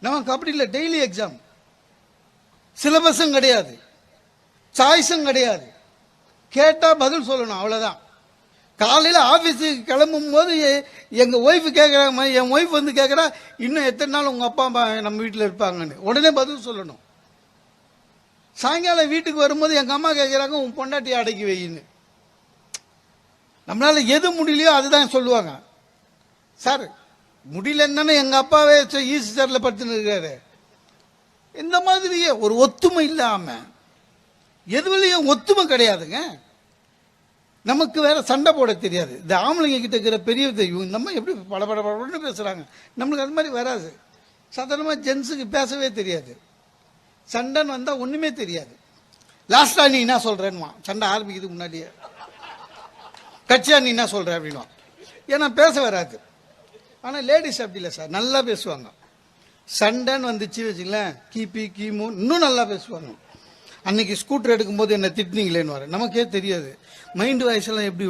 நமக்கு அப்படி இல்லை. டெய்லி எக்ஸாம், சிலபஸும் கிடையாது, சாய்ஸும் கிடையாது. கேட்டால் பதில் சொல்லணும், அவ்வளோதான். காலையில் ஆஃபீஸுக்கு கிளம்பும் போது எங்கள் ஒய்ஃபு கேட்குறாங்க, என் ஒய்ஃப் வந்து கேட்குறா, இன்னும் எத்தனை நாள் உங்கள் அப்பா அம்மா நம்ம வீட்டில் இருப்பாங்கன்னு. உடனே பதில் சொல்லணும். சாயங்காலம் வீட்டுக்கு வரும்போது எங்கள் அம்மா கேட்குறாங்க, உன் பொண்டாட்டியை அடக்கி வையின்னு. நம்மளால் எது முடியலையோ அதுதான் சொல்லுவாங்க. சார் முடியலன்னு எங்கள் அப்பாவே ஈசி சாரில் படுத்துன்னு இருக்காரு. இந்த மாதிரியே ஒரு ஒத்துமை இல்லாமல், எதுவிலையும் ஒத்துமை கிடையாதுங்க. நமக்கு வேற சண்டை போட தெரியாது. இந்த ஆம்பளைங்க கிட்ட இருக்கிற பெரிய நம்ம எப்படி படபடன்னு பேசுகிறாங்க, நம்மளுக்கு அது மாதிரி வராது. சாதாரணமாக ஜென்ஸுக்கு பேசவே தெரியாது. சண்டைன்னு வந்தால் ஒன்றுமே தெரியாது. லாஸ்ட்டாக நீ என்ன சொல்கிறேன்னுமா, சண்டை ஆரம்பிக்கிறதுக்கு முன்னாடியே. கட்சியா நீ என்ன சொல்கிற அப்படின்னா, ஏன்னா பேச வராது. ஆனால் லேடிஸ் அப்படி இல்லை சார், நல்லா பேசுவாங்க. சண்டைன்னு வந்துச்சு வச்சுங்களேன், கிபி கிமு இன்னும் நல்லா பேசுவாங்க. அன்னைக்கு ஸ்கூட்டர் எடுக்கும்போது என்ன திட்டினீங்களேன்னு வர நமக்கே தெரியாது. மைண்டு வாய்ஸ் எல்லாம் எப்படி